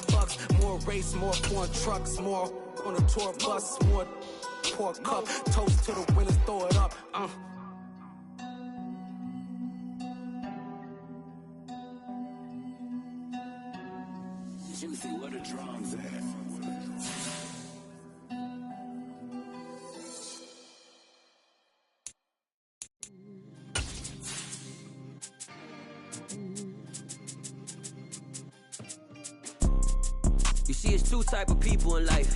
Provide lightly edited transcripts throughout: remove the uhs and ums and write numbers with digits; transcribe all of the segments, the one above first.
more bucks, more race, more foreign trucks, more on a tour bus, more pork cup, toast to the winners, throw it up. Juicy, where the drums at? You see, it's two type of people in life.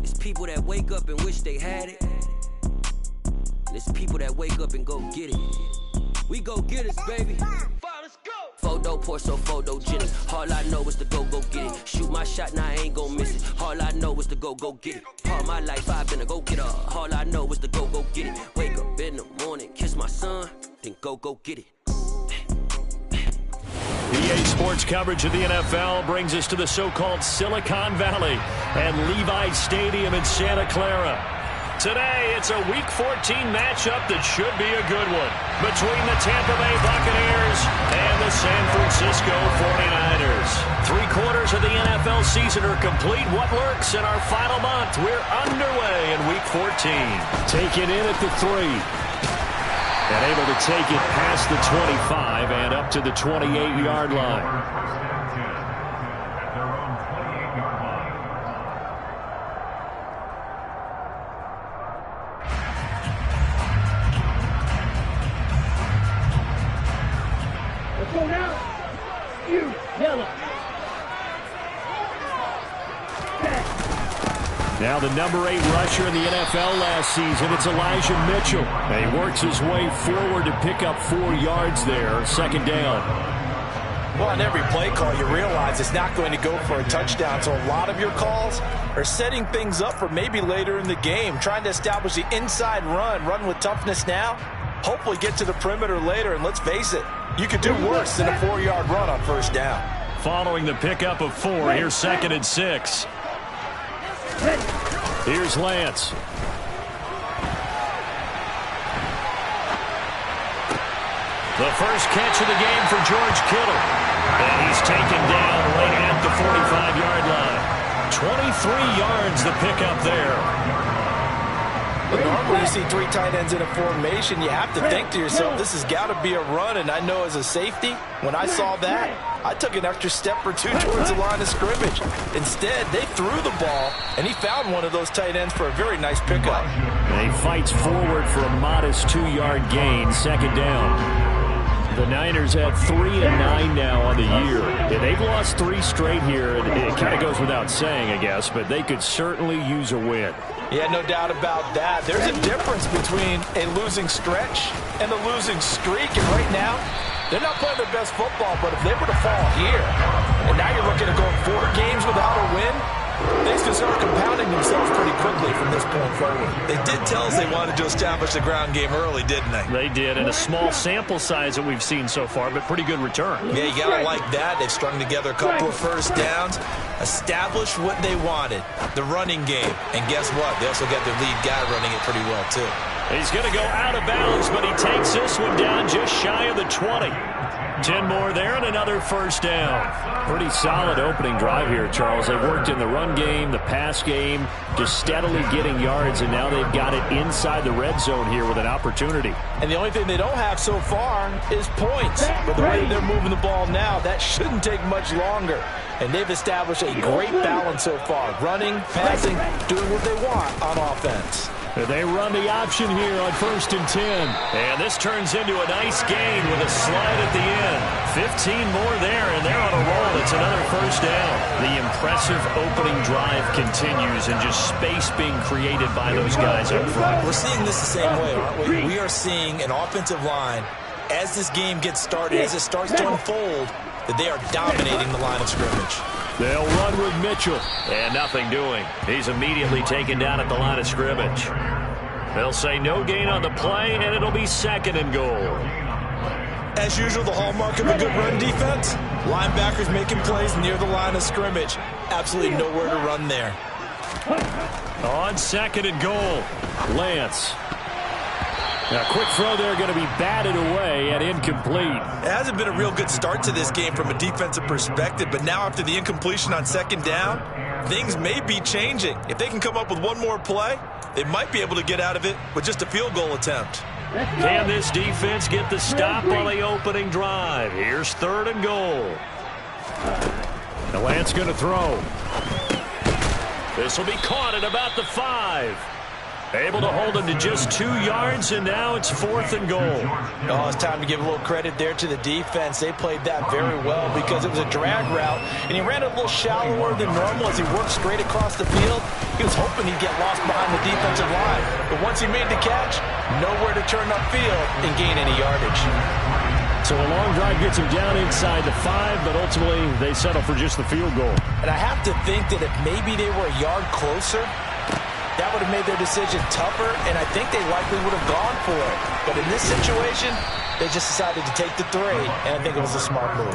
It's people that wake up and wish they had it. And it's people that wake up and go get it. We go get it, baby. Let's go. Photo pour so photogenic. All I know is to go get it. Shoot my shot, now I ain't gon' miss it. All I know is to go get it. All my life I've been a go-getter. All I know is to go get it. Wake up in the morning, kiss my son, then go get it. EA Sports coverage of the NFL brings us to the so-called Silicon Valley and Levi Stadium in Santa Clara. Today, it's a Week 14 matchup that should be a good one between the Tampa Bay Buccaneers and the San Francisco 49ers. 3/4 of the NFL season are complete. What lurks in our final month? We're underway in Week 14. Taken in at the 3. And able to take it past the 25 and up to the 28-yard line. Now the number 8 rusher in the NFL last season, it's Elijah Mitchell. And he works his way forward to pick up 4 yards there, second down. Well, on every play call, you realize it's not going to go for a touchdown. So a lot of your calls are setting things up for maybe later in the game, trying to establish the inside run with toughness now, hopefully get to the perimeter later. And let's face it, you could do worse than a 4-yard run on first down. Following the pickup of 4, here's 2nd and 6. Here's Lance. The first catch of the game for George Kittle. And he's taken down right at the 45-yard line. 23 yards the pickup there. But normally you see 3 tight ends in a formation, you have to think to yourself, this has got to be a run. And I know as a safety, when I saw that, I took an extra step or 2 towards the line of scrimmage. Instead, they threw the ball, and he found one of those tight ends for a very nice pickup. And he fights forward for a modest 2-yard gain, second down. The Niners at 3-9 now on the year. Yeah, they've lost 3 straight here, and it kind of goes without saying, I guess, but they could certainly use a win. Yeah, no doubt about that. There's a difference between a losing stretch and a losing streak, and right now, they're not playing their best football, but if they were to fall here, and now you're looking at going 4 games without a win, things can start compounding themselves pretty quickly from this point forward. They did tell us they wanted to establish the ground game early, didn't they? They did, and a small sample size that we've seen so far, but pretty good return. Yeah, you got to like that. They've strung together a couple of first downs, established what they wanted, the running game. And guess what? They also got their lead guy running it pretty well, too. He's going to go out of bounds, but he takes this one down just shy of the 20. 10 more there and another first down. Pretty solid opening drive here, Charles. They've worked in the run game, the pass game, just steadily getting yards, and now they've got it inside the red zone here with an opportunity. And the only thing they don't have so far is points. But the way they're moving the ball now, that shouldn't take much longer. And they've established a great balance so far. Running, passing, doing what they want on offense. They run the option here on 1st and 10. And this turns into a nice gain with a slide at the end. 15 more there, and they're on a roll. It's another first down. The impressive opening drive continues, and just space being created by those guys up front. We're seeing this the same way, aren't we? We are seeing an offensive line, as this game gets started, as it starts to unfold, that they are dominating the line of scrimmage. They'll run with Mitchell. And nothing doing. He's immediately taken down at the line of scrimmage. They'll say no gain on the play, and it'll be 2nd and goal. As usual, the hallmark of a good run defense, linebackers making plays near the line of scrimmage. Absolutely nowhere to run there. On 2nd and goal, Lance. A quick throw there going to be batted away and incomplete. It hasn't been a real good start to this game from a defensive perspective, but now after the incompletion on second down, things may be changing. If they can come up with one more play, they might be able to get out of it with just a field goal attempt. Can this defense get the stop on the opening drive? Here's 3rd and goal. The Lance going to throw. This will be caught at about the 5. Able to hold him to just 2 yards, and now it's 4th and goal. Oh, it's time to give a little credit there to the defense. They played that very well because it was a drag route, and he ran it a little shallower than normal as he worked straight across the field. He was hoping he'd get lost behind the defensive line, but once he made the catch, nowhere to turn upfield and gain any yardage. So a long drive gets him down inside the 5, but ultimately they settle for just the field goal. And I have to think that if maybe they were a yard closer, that would have made their decision tougher, and I think they likely would have gone for it. But in this situation, they just decided to take the 3, and I think it was a smart move.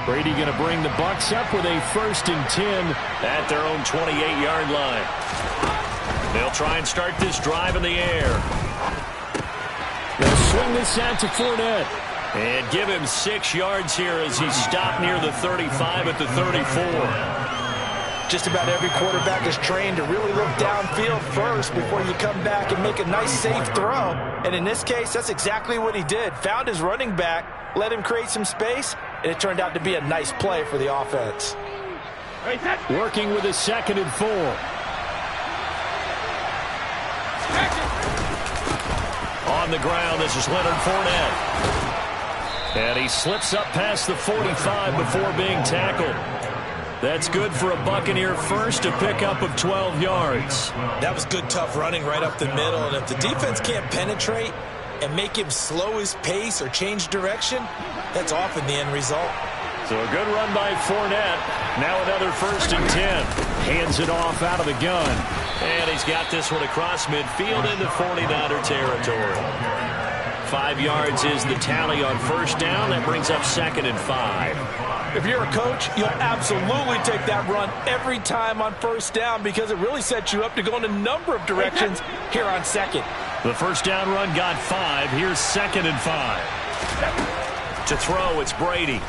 Brady going to bring the Bucs up with a 1st and 10 at their own 28-yard line. They'll try and start this drive in the air. They'll swing this out to Fournette. And give him 6 yards here as he's stopped near the 35 at the 34. Just about every quarterback is trained to really look downfield first before you come back and make a nice, safe throw. And in this case, that's exactly what he did. Found his running back, let him create some space, and it turned out to be a nice play for the offense. Working with a 2nd and 4. On the ground, this is Leonard Fournette. And he slips up past the 45 before being tackled. That's good for a Buccaneer first, a pickup of 12 yards. That was good, tough running right up the middle. And if the defense can't penetrate and make him slow his pace or change direction, that's often the end result. So a good run by Fournette. Now another 1st and 10. Hands it off out of the gun. And he's got this one across midfield into 49er territory. 5 yards is the tally on 1st down. That brings up 2nd and 5. If you're a coach, you'll absolutely take that run every time on 1st down because it really sets you up to go in a number of directions here on 2nd. The 1st down run got 5. Here's 2nd and 5. To throw, it's Brady.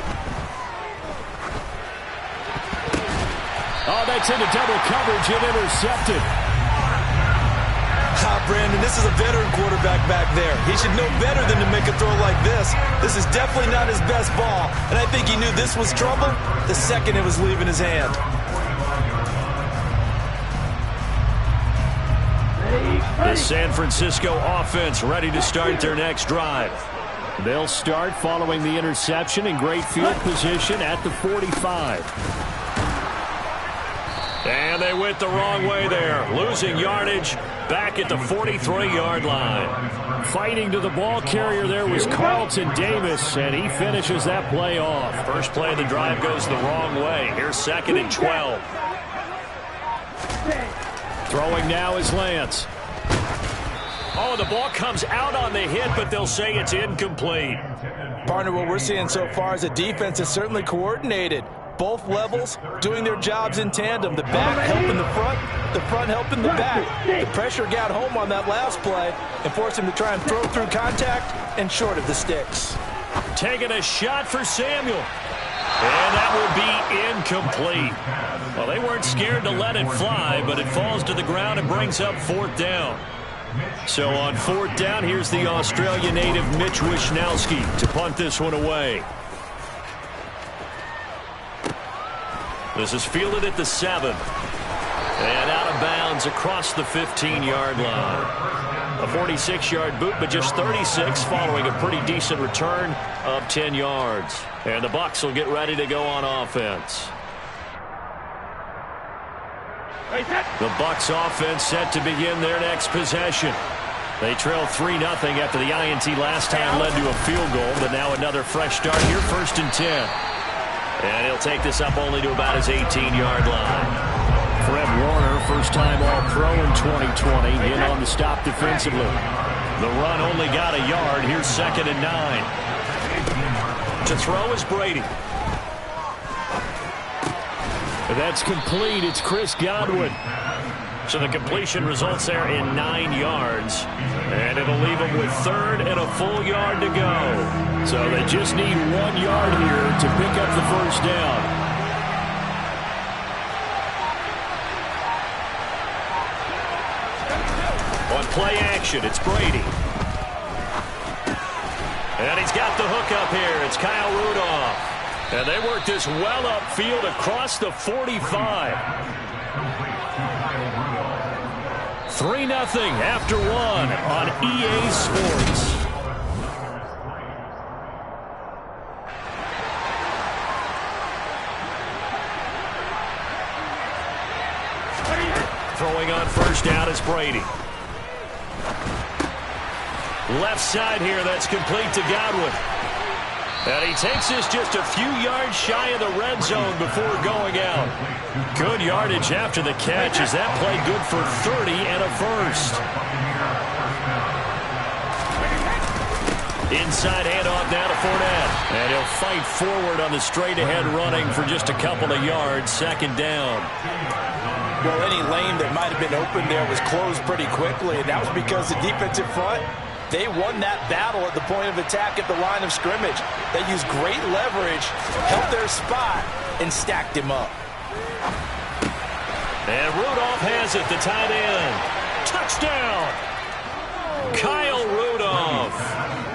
Oh, that's into double coverage and intercepted. Brandon, this is a veteran quarterback back there. He should know better than to make a throw like this. This is definitely not his best ball, and I think he knew this was trouble the second it was leaving his hand. The San Francisco offense ready to start their next drive. They'll start following the interception in great field position at the 45. And they went the wrong way there, losing yardage back at the 43-yard line. Fighting to the ball carrier there was Carlton Davis, and he finishes that play off. First play of the drive goes the wrong way. Here's 2nd and 12. Throwing now is Lance. Oh, the ball comes out on the hit, but they'll say it's incomplete. Partner, what we're seeing so far is a defense is certainly coordinated. Both levels doing their jobs in tandem. The back helping the front helping the back. The pressure got home on that last play and forced him to try and throw through contact and short of the sticks. Taking a shot for Samuel. And that will be incomplete. Well, they weren't scared to let it fly, but it falls to the ground and brings up 4th down. So on 4th down, here's the Australia native Mitch Wishnowsky to punt this one away. This is fielded at the 7. And out of bounds across the 15-yard line. A 46-yard boot, but just 36 following a pretty decent return of 10 yards. And the Bucs will get ready to go on offense. The Bucs offense set to begin their next possession. They trail 3-0 after the INT last time led to a field goal, but now another fresh start here, 1st and 10. And he'll take this up only to about his 18-yard line. Fred Warner, first-time All-Pro in 2020, in on the stop defensively. The run only got a yard. Here's 2nd and 9. To throw is Brady. That's complete. It's Chris Godwin. So the completion results there in 9 yards. And it'll leave them with 3rd and a full yard to go. So they just need 1 yard here to pick up the first down. On play action, it's Brady. And he's got the hook up here. It's Kyle Rudolph. And they work this well upfield across the 45. 3-0 after 1 on EA Sports. Throwing on first down is Brady. Left side here, that's complete to Godwin. And he takes this just a few yards shy of the red zone before going out. Good yardage after the catch as that play good for 30 and a first. Inside handoff down to Fournette. And he'll fight forward on the straight ahead running for just a couple of yards. 2nd down. Well, any lane that might have been open there was closed pretty quickly, and that was because the defensive front, they won that battle at the point of attack at the line of scrimmage. They used great leverage, held their spot, and stacked him up. And Rudolph has it, the tight end. Touchdown! Kyle Rudolph.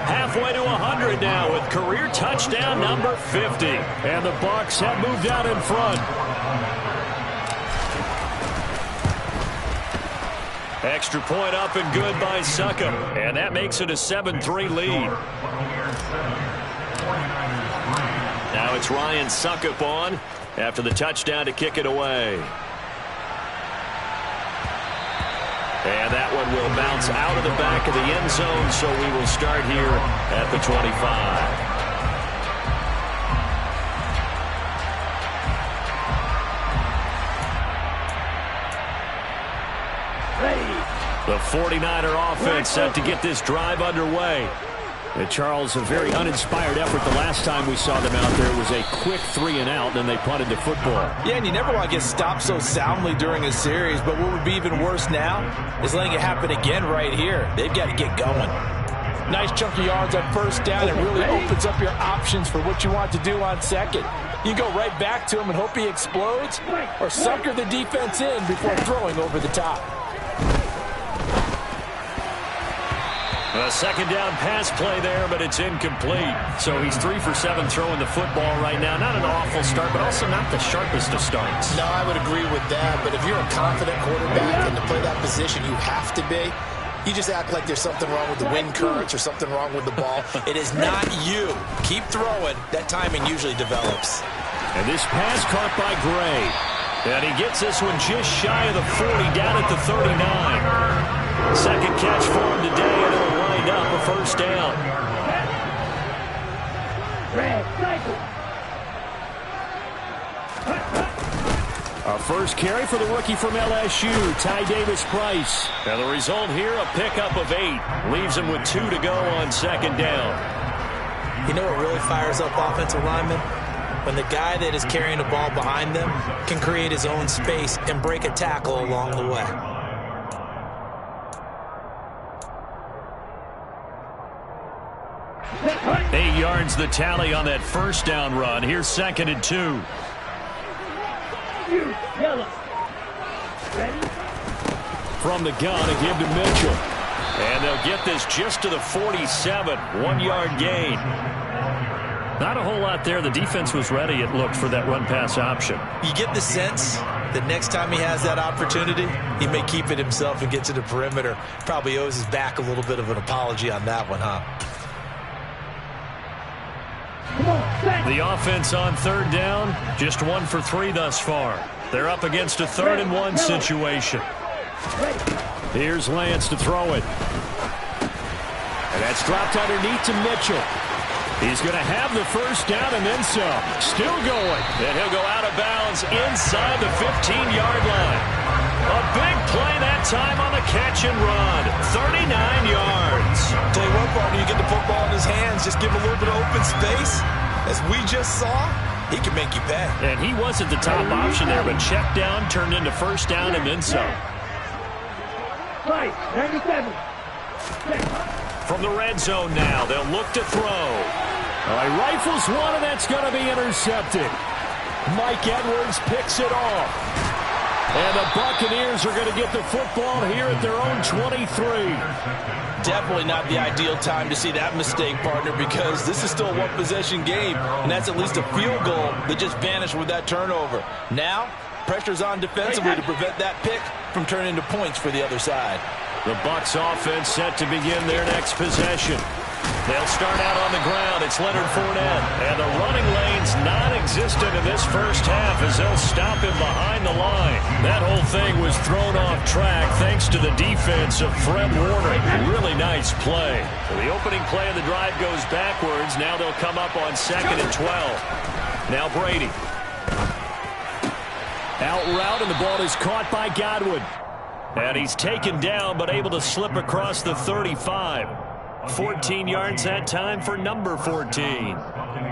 Halfway to 100 now with career touchdown number 50. And the Bucs have moved out in front. Extra point up and good by Succop. And that makes it a 7-3 lead. Now it's Ryan Succop on after the touchdown to kick it away. And that one will bounce out of the back of the end zone, so we will start here at the 25. The 49er offense set to get this drive underway. And Charles, a very uninspired effort the last time we saw them out there. It was a quick 3-and-out, then they punted the football. Yeah, and you never want to get stopped so soundly during a series, but what would be even worse now is letting it happen again right here. They've got to get going. Nice chunk of yards on first down. It really opens up your options for what you want to do on second. You go right back to him and hope he explodes, or sucker the defense in before throwing over the top. A second down pass play there, but it's incomplete. So he's 3 for 7 throwing the football right now. Not an awful start, but also not the sharpest of starts. No, I would agree with that. But if you're a confident quarterback and to play that position, you have to be. You just act like there's something wrong with the wind currents or something wrong with the ball. It is not you. Keep throwing. That timing usually develops. And this pass caught by Gray. And he gets this one just shy of the 40, down at the 39. Second catch for him today, and it'll wind up a first down. A first carry for the rookie from LSU, Ty Davis-Price. And the result here, a pickup of 8. Leaves him with 2 to go on second down. You know what really fires up offensive linemen? When the guy that is carrying the ball behind them can create his own space and break a tackle along the way. 8 yards the tally on that first down run. Here's 2nd and 2. From the gun, a give to Mitchell. And they'll get this just to the 47. 1-yard gain. Not a whole lot there. The defense was ready, it looked, for that run-pass option. You get the sense that next time he has that opportunity, he may keep it himself and get to the perimeter. Probably owes his back a little bit of an apology on that one, huh? The offense on third down, just 1 for 3 thus far. They're up against a 3rd and 1 situation. Here's Lance to throw it. And that's dropped underneath to Mitchell. He's going to have the first down and then some. Still going. And he'll go out of bounds inside the 15-yard line. A big play that time on the catch and run. 39 yards. Tell you what, partner, you get the football in his hands, just give him a little bit of open space. As we just saw, he can make you pay. And he wasn't the top option there, but check down turned into first down and then some. Right, 97. From the red zone now, they'll look to throw. He rifles one, and that's going to be intercepted. Mike Edwards picks it off. And the Buccaneers are going to get the football here at their own 23. Definitely not the ideal time to see that mistake, partner, because this is still a one-possession game, and that's at least a field goal that just vanished with that turnover. Now, pressure's on defensively to prevent that pick from turning into points for the other side. The Bucs offense set to begin their next possession. They'll start out on the ground. It's Leonard Fournette. And the running lane's non-existent in this first half as they'll stop him behind the line. That whole thing was thrown off track thanks to the defense of Fred Warner. Really nice play. So the opening play of the drive goes backwards. Now they'll come up on 2nd and 12. Now Brady. Out route, and the ball is caught by Godwin. And he's taken down, but able to slip across the 35. 14 yards that time for number 14.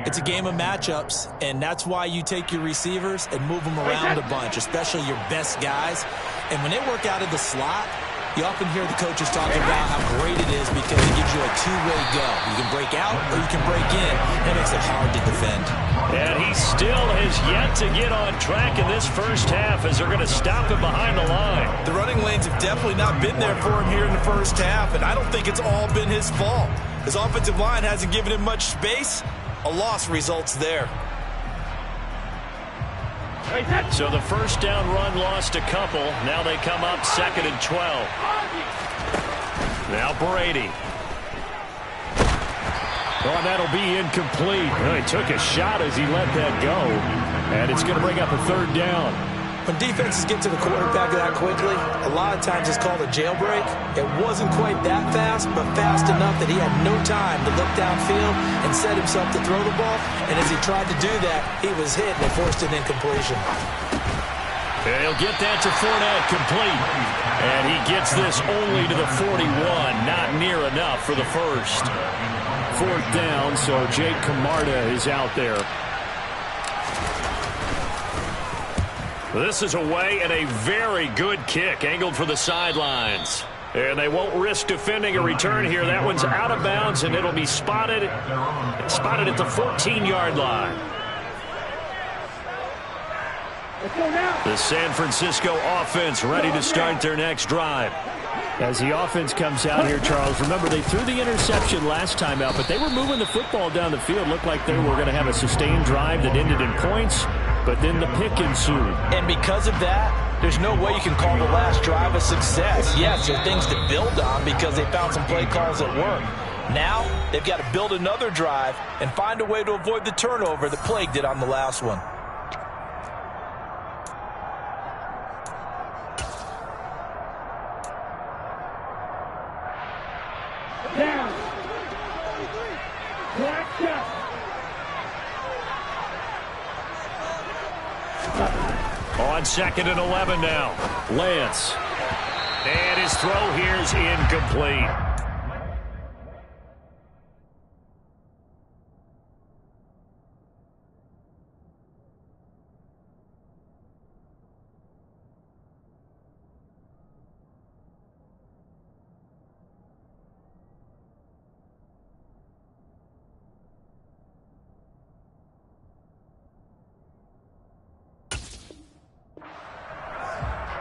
It's a game of matchups, and that's why you take your receivers and move them around a bunch, especially your best guys. And when they work out of the slot, you often hear the coaches talking about how great it is because it gives you a two-way go. You can break out or you can break in. That makes it hard to defend. And he still has yet to get on track in this first half as they're going to stop him behind the line. The running lanes have definitely not been there for him here in the first half, and I don't think it's all been his fault. His offensive line hasn't given him much space. A loss results there. So the first down run lost a couple. Now they come up 2nd and 12. Now Brady. Oh, that'll be incomplete. Well, he took a shot as he let that go. And it's going to bring up a 3rd down. When defenses get to the quarterback that quickly, a lot of times it's called a jailbreak. It wasn't quite that fast, but fast enough that he had no time to look downfield and set himself to throw the ball. And as he tried to do that, he was hit and forced an incompletion. And he'll get that to Fournette, complete. And he gets this only to the 41, not near enough for the first. 4th down, so Jake Camarda is out there. This is away and a very good kick, angled for the sidelines. And they won't risk defending a return here. That one's out of bounds, and it'll be spotted at the 14-yard line. The San Francisco offense ready to start their next drive. As the offense comes out here, Charles, remember they threw the interception last time out, but they were moving the football down the field. Looked like they were going to have a sustained drive that ended in points, but then the pick ensued. And because of that, there's no way you can call the last drive a success. Yes, there are things to build on because they found some play calls that work. Now, they've got to build another drive and find a way to avoid the turnover that plagued it on the last one. Down. Black shot. On 2nd and 11 now. Lance. And his throw here is incomplete.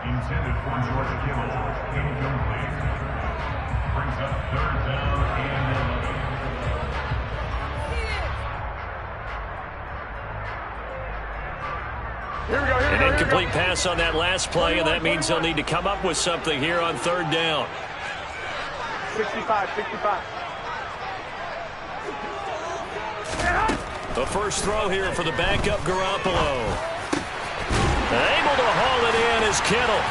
Intended for George Kittle, incomplete. Brings up 3rd down and 11. An incomplete pass on that last play, and that means they'll need to come up with something here on 3rd down. 65. The first throw here for the backup Garoppolo. Able to haul it in is Kittle,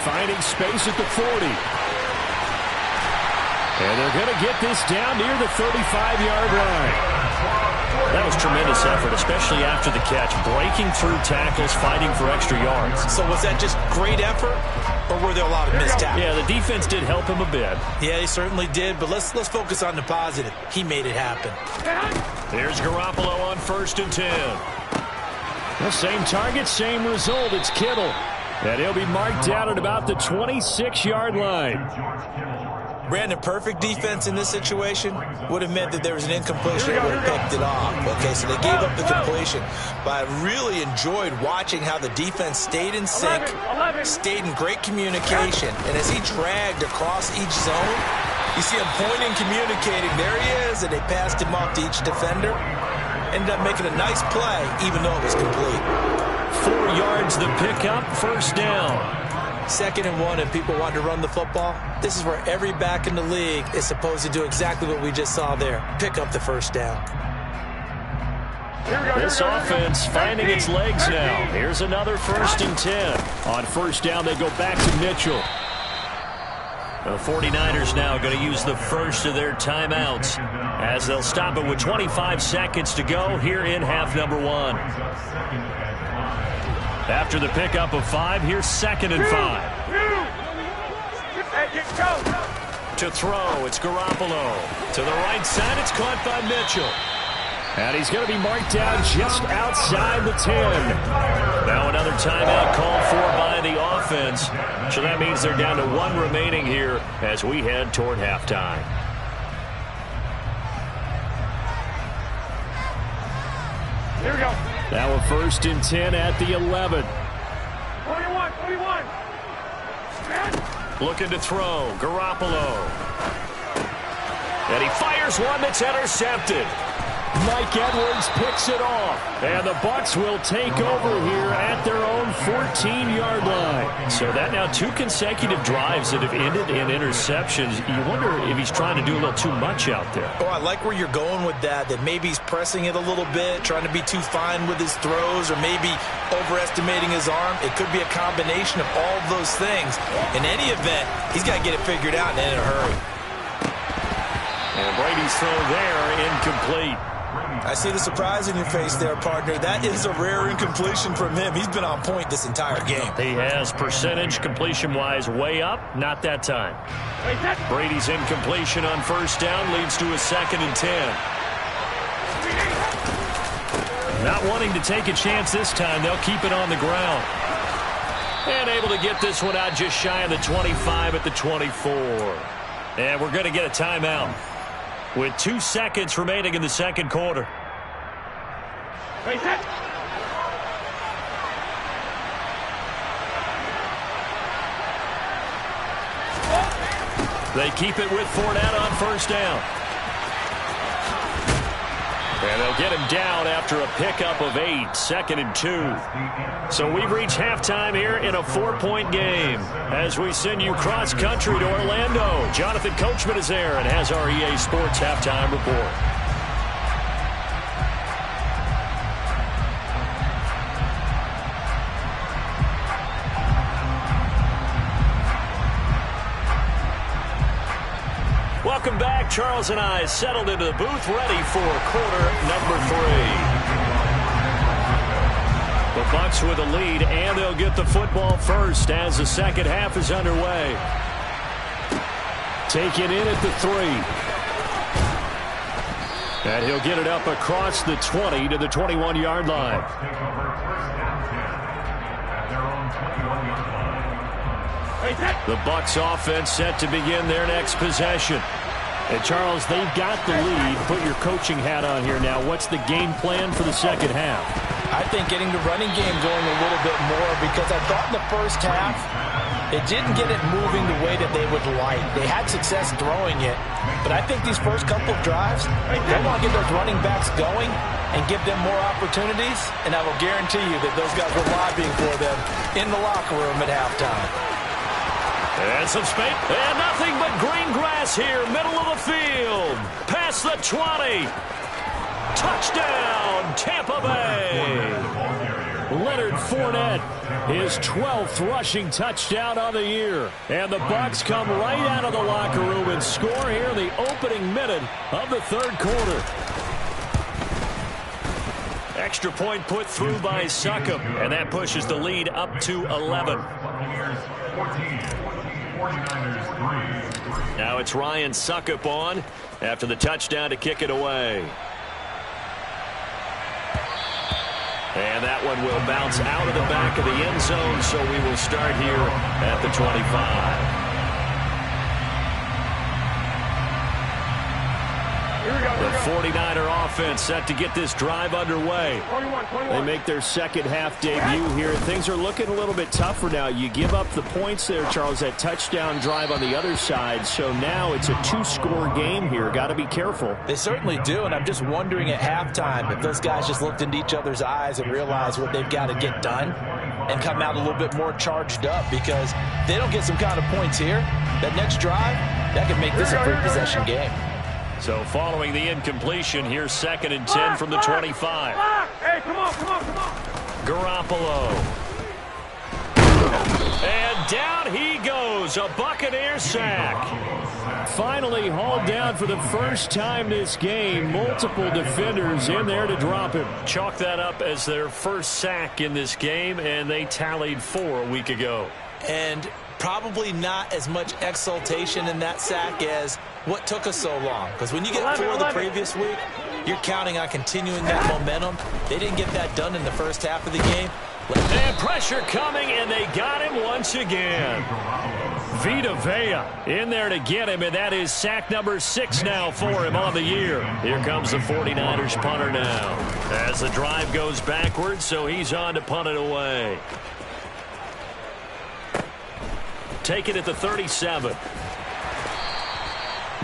finding space at the 40. And they're going to get this down near the 35-yard line. That was tremendous effort, especially after the catch. Breaking through tackles, fighting for extra yards. So was that just great effort, or were there a lot of missed tackles? Yeah, the defense did help him a bit. Yeah, they certainly did, but let's focus on the positive. He made it happen. Here's Garoppolo on 1st and 10. The same target, same result. It's Kittle. And he'll be marked down at about the 26-yard line. Brandon, perfect defense in this situation would have meant that there was an incompletion that would have picked it off. Okay, so they gave up the completion. But I really enjoyed watching how the defense stayed in sync, stayed in great communication. And as he dragged across each zone, you see him pointing, communicating. There he is, and they passed him off to each defender. Ended up making a nice play, even though it was complete. 4 yards the pickup, 1st down. 2nd and 1, and people want to run the football. This is where every back in the league is supposed to do exactly what we just saw there. Pick up the 1st down. This offense finding its legs now. Here's another 1st and 10. On 1st down, they go back to Mitchell. The 49ers now going to use the first of their timeouts as they'll stop it with 25 seconds to go here in half number 1. After the pickup of 5, here's 2nd and 5. To throw, it's Garoppolo. To the right side, it's caught by Mitchell. And he's going to be marked down just outside the 10. Now another timeout called for by the offense. So that means they're down to 1 remaining here as we head toward halftime. Here we go. Now a 1st and 10 at the 11. 21. Looking to throw, Garoppolo. And he fires one that's intercepted. Mike Edwards picks it off. And the Bucs will take over here at their own 14-yard line. So that now 2 consecutive drives that have ended in interceptions. You wonder if he's trying to do a little too much out there. Oh, I like where you're going with that maybe he's pressing it a little bit, trying to be too fine with his throws, or maybe overestimating his arm. It could be a combination of all of those things. In any event, he's got to get it figured out and in a hurry. And Brady's throw there, incomplete. I see the surprise in your face there, partner. That is a rare incompletion from him. He's been on point this entire game. He has percentage completion-wise way up. Not that time. Brady's incompletion on 1st down leads to a 2nd and 10. Not wanting to take a chance this time. They'll keep it on the ground. And able to get this one out just shy of the 25 at the 24. And we're going to get a timeout with 2 seconds remaining in the 2nd quarter. They keep it with Fournette on 1st down. And they'll get him down after a pickup of 8, 2nd and 2. So we've reached halftime here in a 4-point game. As we send you cross-country to Orlando, Jonathan Coachman is there and has our EA Sports halftime report. Welcome back. Charles and I settled into the booth, ready for quarter number 3. The Bucs with a lead, and they'll get the football first as the 2nd half is underway. Taken in at the 3. And he'll get it up across the 20 to the 21-yard line. The Bucs offense set to begin their next possession. And Charles, they've got the lead. Put your coaching hat on here now. What's the game plan for the 2nd half? I think getting the running game going a little bit more, because I thought in the 1st half it didn't get it moving the way that they would like. They had success throwing it, but I think these first couple of drives, they want to get those running backs going and give them more opportunities, and I will guarantee you that those guys were lobbying for them in the locker room at halftime. And some space. And nothing but green grass here, middle of the field. Past the 20. Touchdown, Tampa Bay. Leonard Fournette, his 12th rushing touchdown on the year. And the Bucs come right out of the locker room and score here in the opening minute of the 3rd quarter. extra point put through by Succop, and that pushes the lead up to 11. Now it's Ryan Succop on after the touchdown to kick it away. And that one will bounce out of the back of the end zone, so we will start here at the 25. The 49er offense set to get this drive underway. They make their second half debut here. Things are looking a little bit tougher now. You give up the points there, Charles, that touchdown drive on the other side. So now it's a two-score game here. Got to be careful. They certainly do, and I'm just wondering at halftime if those guys just looked into each other's eyes and realized what they've got to get done and come out a little bit more charged up, because they don't get some kind of points here. That next drive, that could make this a free possession game. So following the incompletion, here's 2nd and 10 from the 25. Hey, come on. Garoppolo. And down he goes, a Buccaneer sack. Finally hauled down for the first time this game. Multiple defenders in there to drop him. Chalk that up as their first sack in this game, and they tallied 4 a week ago. And probably not as much exultation in that sack as what took us so long. Because when you get 4 the previous week, you're counting on continuing that momentum. They didn't get that done in the first half of the game. And pressure coming, and they got him once again. Vita Vea in there to get him, and that is sack number 6 now for him on the year. Here comes the 49ers punter now. As the drive goes backwards, so he's on to punt it away. Take it at the 37.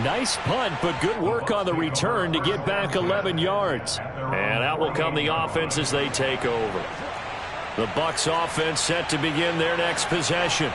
Nice punt, but good work on the return to get back 11 yards. And out will come the offense as they take over. The Bucs offense set to begin their next possession.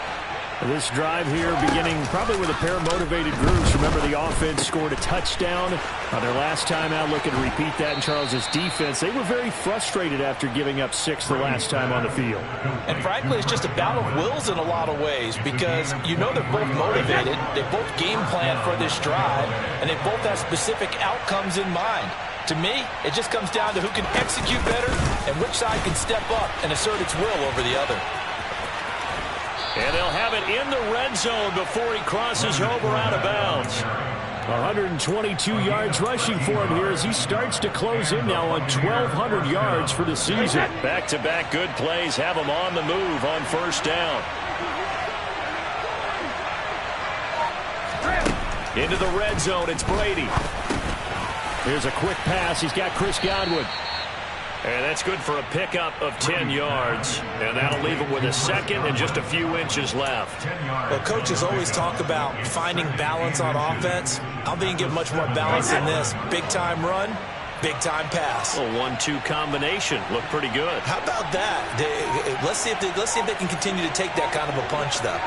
This drive here beginning probably with a pair of motivated groups. Remember, the offense scored a touchdown on their last time out, looking to repeat that in Charles's defense. They were very frustrated after giving up 6 the last time on the field. And frankly, it's just a battle of wills in a lot of ways, because you know they're both motivated. They both game plan for this drive, and they both have specific outcomes in mind. To me, it just comes down to who can execute better and which side can step up and assert its will over the other. And they'll have it in the red zone before he crosses over out of bounds. 122 yards rushing for him here as he starts to close in now on 1,200 yards for the season. Back-to-back good plays have him on the move on first down. Into the red zone, it's Brady. Here's a quick pass. He's got Chris Godwin. And that's good for a pickup of 10 yards. And that'll leave him with a second and just a few inches left. Well, coaches always talk about finding balance on offense. I don't think you can get much more balance than this. Big-time run, big-time pass. A 1-2 combination. Looked pretty good. How about that? Let's see if they can continue to take that kind of a punch, though.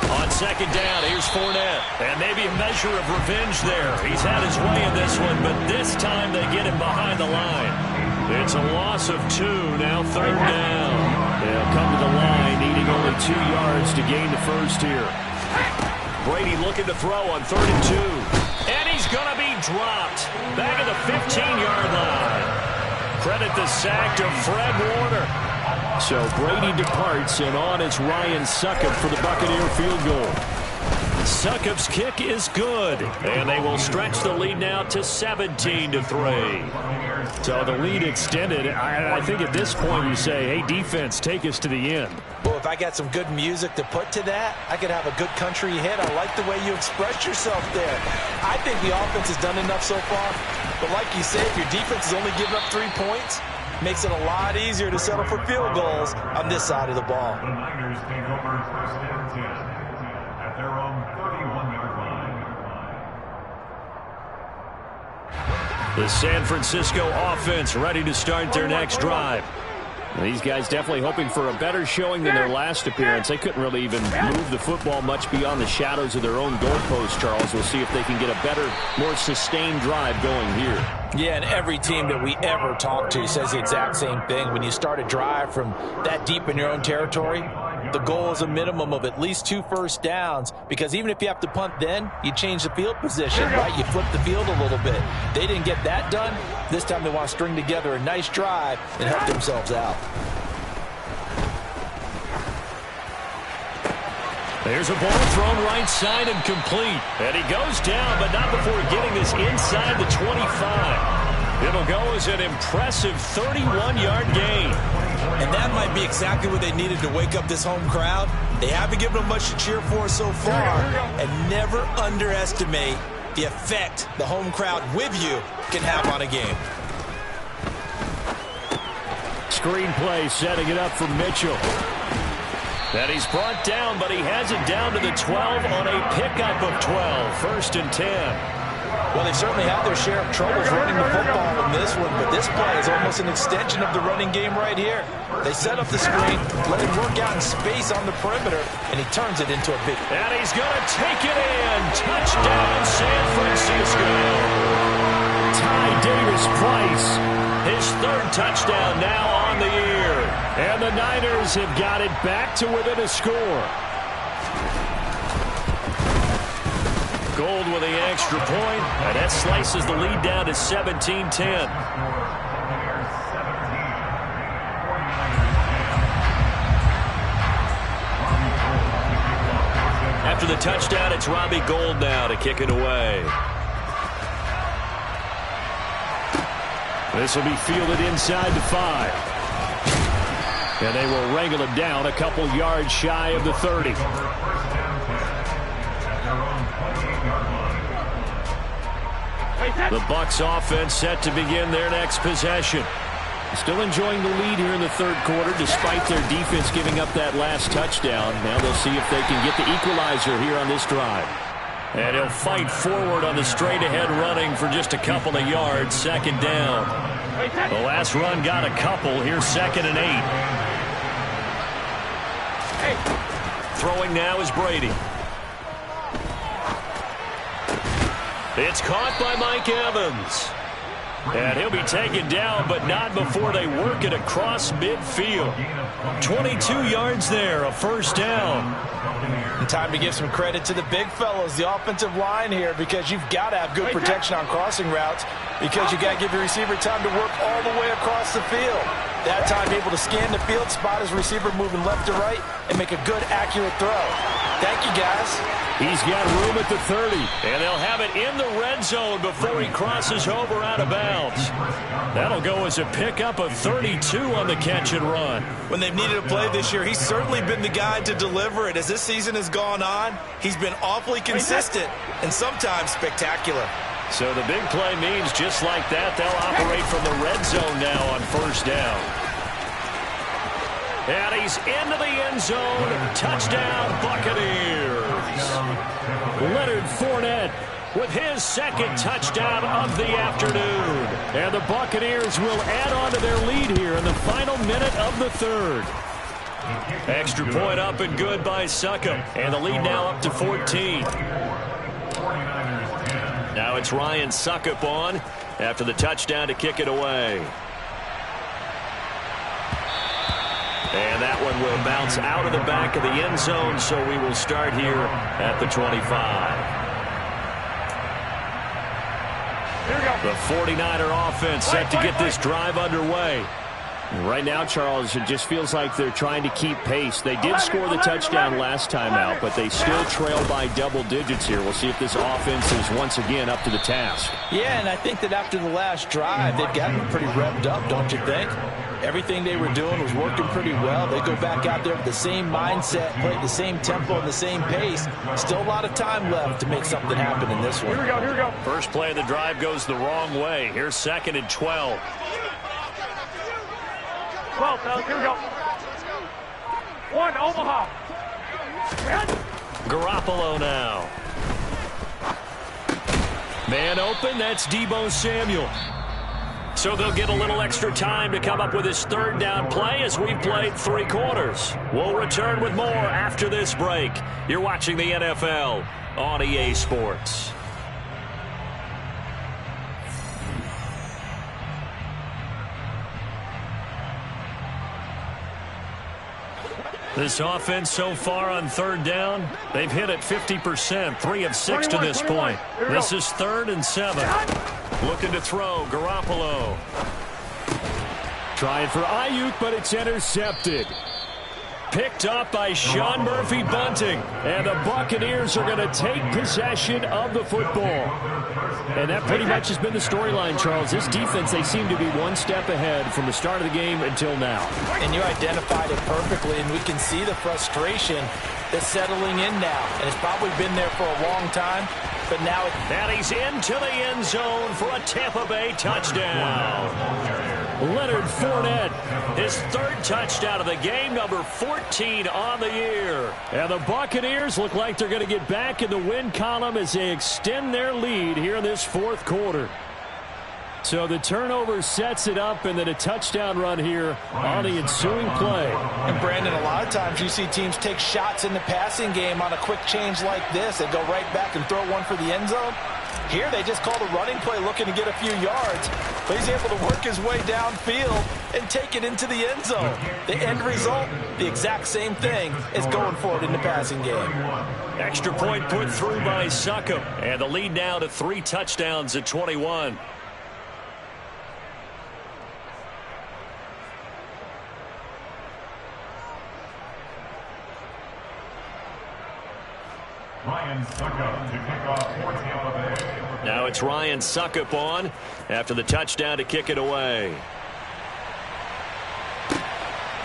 On second down, here's Fournette. And maybe a measure of revenge there. He's had his way in this one, but this time they get him behind the line. It's a loss of 2, now third down. They'll come to the line, needing only 2 yards to gain the first here. Brady looking to throw on 3rd and 2. And he's going to be dropped. Back at the 15-yard line. Credit the sack to Fred Warner. So Brady departs, and on is Ryan Succop for the Buccaneer field goal. Succop's kick is good, and they will stretch the lead now to 17-3. So the lead extended. I think at this point you say, hey, defense, take us to the end. Well, if I got some good music to put to that, I could have a good country hit. I like the way you express yourself there. I think the offense has done enough so far, but like you say, if your defense is only giving up 3 points, makes it a lot easier to settle for field goals on this side of the ball. The Niners take over first and 10 at their own 31-yard line. The San Francisco offense ready to start their next drive. These guys definitely hoping for a better showing than their last appearance. They couldn't really even move the football much beyond the shadows of their own goalpost, Charles. We'll see if they can get a better, more sustained drive going here. Yeah, and every team that we ever talk to says the exact same thing. When you start a drive from that deep in your own territory, the goal is a minimum of at least 2 first downs, because even if you have to punt then, you change the field position, right? You flip the field a little bit. They didn't get that done. This time they want to string together a nice drive and help themselves out. There's a ball thrown right side and complete. And he goes down, but not before getting this inside the 25. It'll go as an impressive 31-yard gain. And that might be exactly what they needed to wake up this home crowd. They haven't given them much to cheer for so far. And never underestimate the effect the home crowd with you can have on a game. Screenplay setting it up for Mitchell. And he's brought down, but he has it down to the 12 on a pickup of 12. 1st and 10. Well, they certainly had their share of troubles running the football in this one, but this play is almost an extension of the running game right here. They set up the screen, let him work out in space on the perimeter, and he turns it into a big... And he's going to take it in. Touchdown, San Francisco. Ty Davis-Price, his 3rd touchdown now on the year. And the Niners have got it back to within a score. Gold with the extra point, and that slices the lead down to 17-10. After the touchdown, it's Robbie Gould now to kick it away. This will be fielded inside the 5. And they will wrangle it down a couple yards shy of the 30. The Bucs offense set to begin their next possession. Still enjoying the lead here in the 3rd quarter despite their defense giving up that last touchdown. Now they'll see if they can get the equalizer here on this drive. And he'll fight forward on the straight-ahead running for just a couple of yards. 2nd down. The last run got a couple. Here's 2nd and 8. Throwing now is Brady. It's caught by Mike Evans. And he'll be taken down, but not before they work it across midfield. 22 yards there, a 1st down. And time to give some credit to the big fellows, the offensive line here, because you've got to have good protection on crossing routes, because you got to give your receiver time to work all the way across the field. That time able to scan the field, spot his receiver moving left to right, and make a good, accurate throw. Thank you, guys. He's got room at the 30, and they'll have it in the red zone before he crosses over out of bounds. That'll go as a pickup of 32 on the catch and run. When they've needed a play this year, he's certainly been the guy to deliver it. As this season has gone on, he's been awfully consistent and sometimes spectacular. So the big play means just like that, they'll operate from the red zone now on 1st down. And he's into the end zone. Touchdown, Buccaneers. Leonard Fournette with his 2nd touchdown of the afternoon. And the Buccaneers will add on to their lead here in the final minute of the 3rd. Extra point up and good by Succop. And the lead now up to 14. Now it's Ryan Succop on after the touchdown to kick it away. And that one will bounce out of the back of the end zone, so we will start here at the 25. The 49er offense set to get this drive underway. Right now, Charles, it just feels like they're trying to keep pace. They did score the touchdown last time out, but they still trail by double digits here. We'll see if this offense is once again up to the task. Yeah, and I think that after the last drive, they've gotten pretty revved up, don't you think? Everything they were doing was working pretty well. They go back out there with the same mindset, play at the same tempo and the same pace. Still a lot of time left to make something happen in this one. Here we go. First play of the drive goes the wrong way. Here's 2nd and 12. 12, fellas, here we go. 1, Omaha. Garoppolo now. Man open, that's Deebo Samuel. So they'll get a little extra time to come up with his 3rd down play as we've played 3 quarters. We'll return with more after this break. You're watching the NFL on EA Sports. This offense so far on third down, they've hit it 50%, 3 of 6 to this point. This is 3rd and 7. Looking to throw, Garoppolo. Trying for Ayuk, but it's intercepted. Picked up by Sean Murphy Bunting. And the Buccaneers are going to take possession of the football. And that pretty much has been the storyline, Charles. This defense, they seem to be one step ahead from the start of the game until now. And you identified it perfectly, and we can see the frustration that's settling in now. And it's probably been there for a long time, but now and he's into the end zone for a Tampa Bay touchdown. Leonard Fournette, his 3rd touchdown of the game, number 14 on the year. And the Buccaneers look like they're going to get back in the win column as they extend their lead here in this 4th quarter. So the turnover sets it up, and then a touchdown run here on the ensuing play. And Brandon, a lot of times you see teams take shots in the passing game on a quick change like this and go right back and throw one for the end zone. Here they just called a running play looking to get a few yards, but he's able to work his way downfield and take it into the end zone. The end result, the exact same thing as going for it in the passing game. Extra point put through by Succop, and the lead now to 3 touchdowns at 21. Ryan Succop to kick off for Tampa Bay. Now it's Ryan Succop on after the touchdown to kick it away.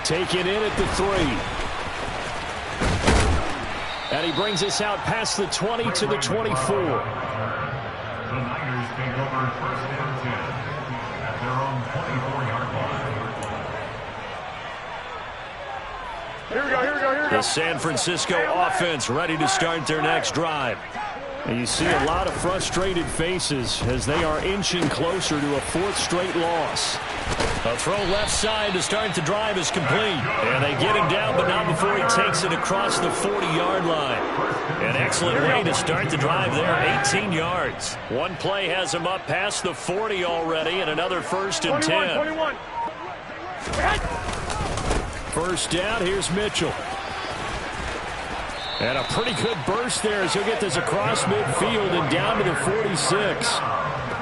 Taken in at the 3. And he brings us out past the 20 to the 24. The Niners take over 1st and 10 at their own 24-yard line. Here we go, here we go, here we go. The San Francisco offense ready to start their next drive. And you see a lot of frustrated faces as they are inching closer to a 4th straight loss. A throw left side to start the drive is complete. And they get him down, but not before he takes it across the 40-yard line. An excellent way to start the drive there, 18 yards. One play has him up past the 40 already, and another 1st and 10. 21. First down, here's Mitchell. And a pretty good burst there as he'll get this across midfield and down to the 46.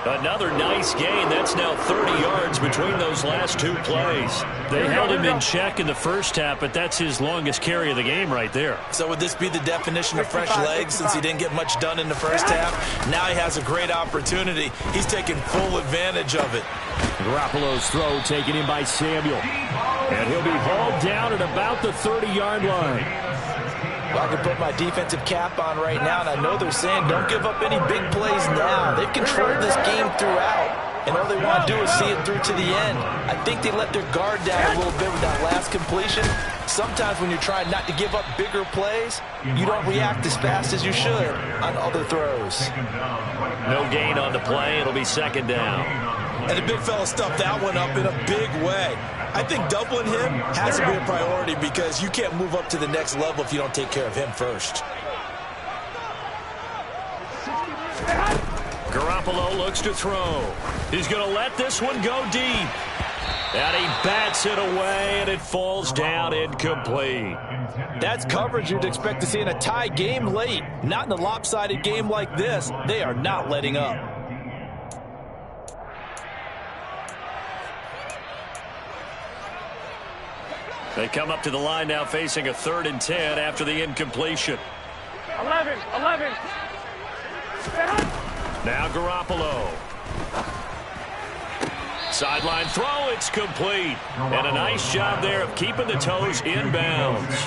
Another nice gain. That's now 30 yards between those last 2 plays. They held him in check in the first half, but that's his longest carry of the game right there. So would this be the definition of fresh legs since he didn't get much done in the first half? Now he has a great opportunity. He's taking full advantage of it. Garoppolo's throw taken in by Samuel. And he'll be hauled down at about the 30-yard line. Well, I can put my defensive cap on right now, and I know they're saying don't give up any big plays now. They've controlled this game throughout, and all they want to do is see it through to the end. I think they let their guard down a little bit with that last completion. Sometimes when you're trying not to give up bigger plays, you don't react as fast as you should on other throws. No gain on the play. It'll be 2nd down. And the big fella stuffed that one up in a big way. I think doubling him has to be a priority because you can't move up to the next level if you don't take care of him first. Garoppolo looks to throw. He's going to let this one go deep. And he bats it away, and it falls down incomplete. That's coverage you'd expect to see in a tie game late. Not in a lopsided game like this. They are not letting up. They come up to the line now facing a 3rd and 10 after the incompletion. 11. Now Garoppolo. Sideline throw, it's complete. And a nice job there of keeping the toes inbounds.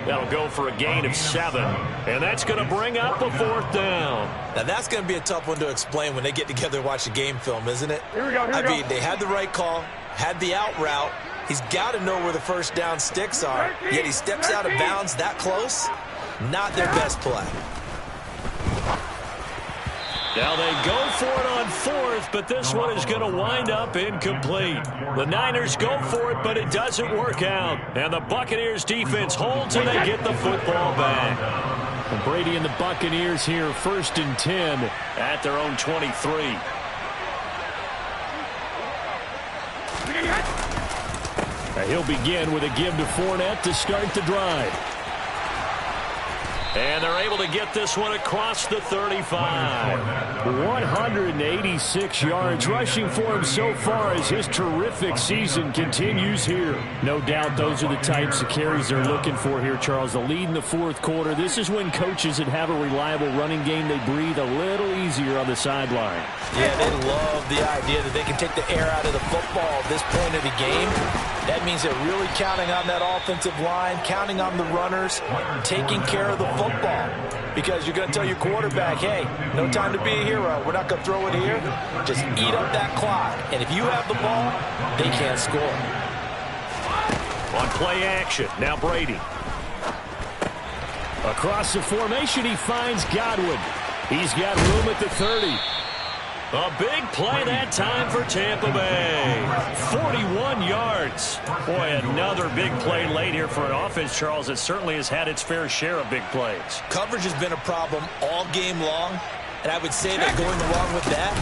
That'll go for a gain of 7. And that's going to bring up a 4th down. Now that's going to be a tough one to explain when they get together and watch the game film, isn't it? Here we go, I mean, they had the right call, had the out route. He's got to know where the first down sticks are, yet he steps out of bounds that close. Not their best play. Now they go for it on 4th, but this one is going to wind up incomplete. The Niners go for it, but it doesn't work out. And the Buccaneers defense holds and they get the football back. And Brady and the Buccaneers here, 1st and 10 at their own 23. He'll begin with a give to Fournette to start the drive. And they're able to get this one across the 35. 186 yards rushing for him so far as his terrific season continues here. No doubt those are the types of carries they're looking for here, Charles. The lead in the fourth quarter. This is when coaches that have a reliable running game, they breathe a little easier on the sideline. Yeah, they love the idea that they can take the air out of the football at this point of the game. That means they're really counting on that offensive line, counting on the runners, taking care of the football. Because you're going to tell your quarterback, hey, no time to be a hero. We're not going to throw it here. Just eat up that clock. And if you have the ball, they can't score. On play action, now Brady. Across the formation, he finds Godwin. He's got room at the 30. A big play that time for Tampa Bay. 41 yards. Boy, another big play late here for an offense, Charles, that certainly has had its fair share of big plays. Coverage has been a problem all game long, and I would say that going along with that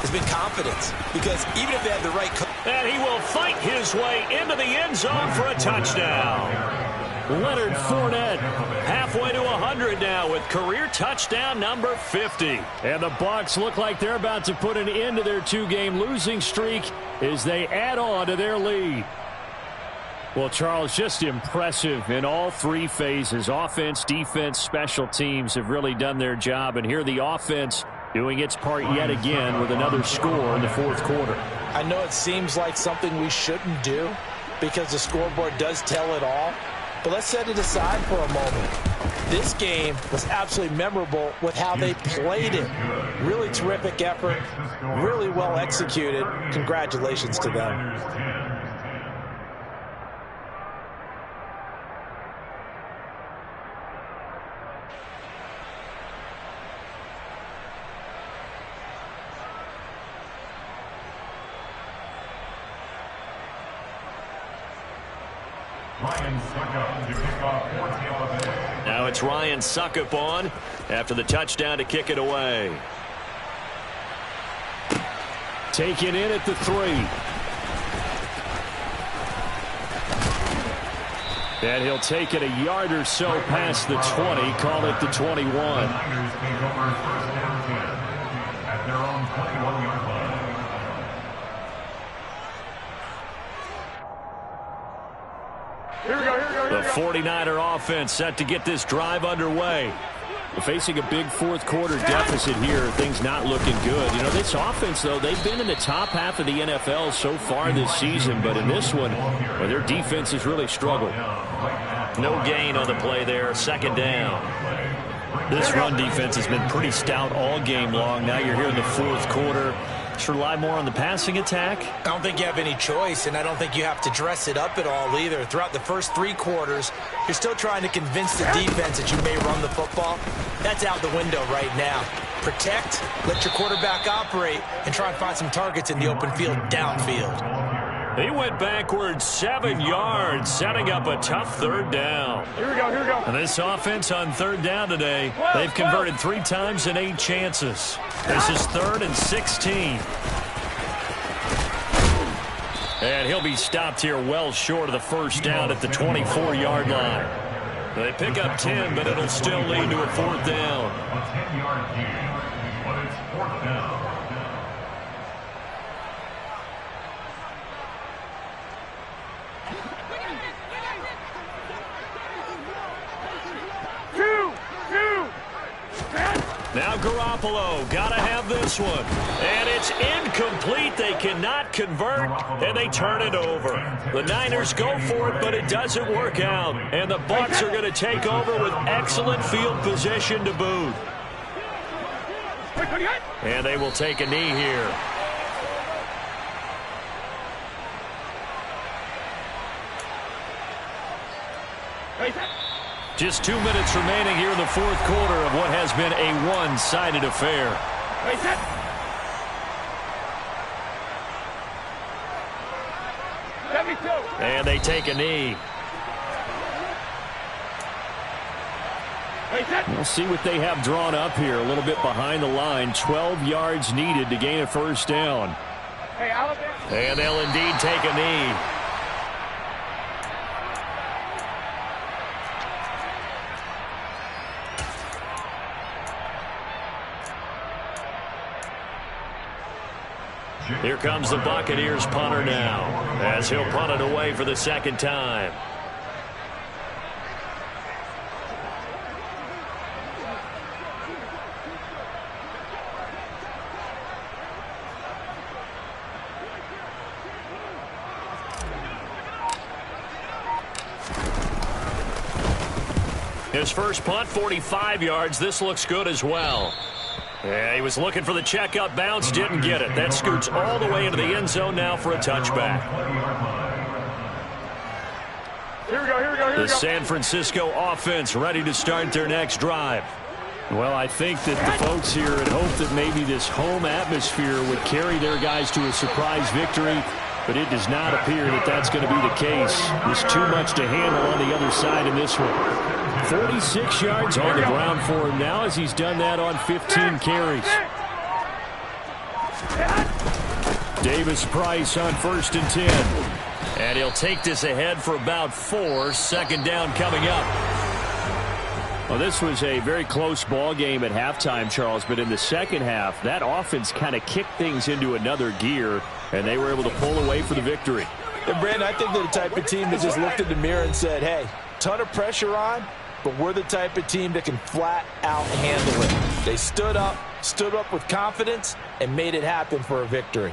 has been confidence. Because even if they have the right... And he will fight his way into the end zone for a touchdown. Leonard Fournette halfway to 100 now with career touchdown number 50. And the Bucs look like they're about to put an end to their two-game losing streak as they add on to their lead. Well, Charles, just impressive in all three phases. Offense, defense, special teams have really done their job. And here the offense doing its part yet again with another score in the fourth quarter. I know it seems like something we shouldn't do because the scoreboard does tell it all. But let's set it aside for a moment. This game was absolutely memorable with how they played it. Really terrific effort, really well executed. Congratulations to them. Now it's Ryan Suckup on after the touchdown to kick it away. Taken in at the 3. And he'll take it a yard or so past the 20, call it the 21. At their own 21-yard line. The 49er offense set to get this drive underway. Facing a big fourth quarter deficit here, things not looking good. You know, this offense, though, they've been in the top half of the NFL so far this season, but in this one, well, their defense has really struggled. No gain on the play there, second down. This run defense has been pretty stout all game long. Now you're here in the fourth quarter. Should rely more on the passing attack? I don't think you have any choice, and I don't think you have to dress it up at all either. Throughout the first 3 quarters, you're still trying to convince the defense that you may run the football. That's out the window right now. Protect, let your quarterback operate, and try and find some targets in the open field downfield. He went backwards 7 yards, setting up a tough third down. Here we go. And this offense on third down today, they've converted 3 times in 8 chances. This is 3rd and 16. And he'll be stopped here well short of the first down at the 24-yard line. They pick up 10, but it'll still lead to a 4th down. A 10-yard gain, but it's 4th down. Now Garoppolo, gotta have this one. And it's incomplete. They cannot convert, and they turn it over. The Niners go for it, but it doesn't work out. And the Bucs are going to take over with excellent field position to boot. And they will take a knee here. Just 2 minutes remaining here in the fourth quarter of what has been a one-sided affair. And they take a knee. We'll see what they have drawn up here. A little bit behind the line. 12 yards needed to gain a first down. Hey, Alabama. And they'll indeed take a knee. Here comes the Buccaneers punter now, as he'll punt it away for the second time. His first punt, 45 yards. This looks good as well. Yeah, he was looking for the checkup bounce, didn't get it. That scoots all the way into the end zone now for a touchback. Here we go. The San Francisco offense ready to start their next drive. Well, I think that the folks here had hoped that maybe this home atmosphere would carry their guys to a surprise victory, but it does not appear that that's going to be the case. There's too much to handle on the other side in this one. 46 yards on the ground for him now as he's done that on 15 carries. Davis Price on 1st and 10. And he'll take this ahead for about 4. Second down coming up. Well, this was a very close ball game at halftime, Charles, but in the second half, that offense kind of kicked things into another gear, and they were able to pull away for the victory. And Brandon, I think they're the type of team that just looked in the mirror and said, hey, ton of pressure on, but we're the type of team that can flat out handle it. They stood up with confidence, and made it happen for a victory.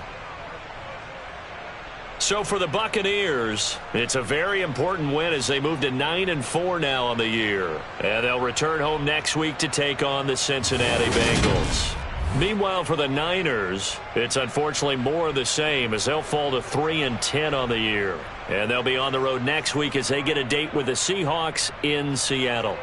So for the Buccaneers, it's a very important win as they move to 9-4 now on the year. And they'll return home next week to take on the Cincinnati Bengals. Meanwhile, for the Niners, it's unfortunately more of the same as they'll fall to 3-10 on the year. And they'll be on the road next week as they get a date with the Seahawks in Seattle.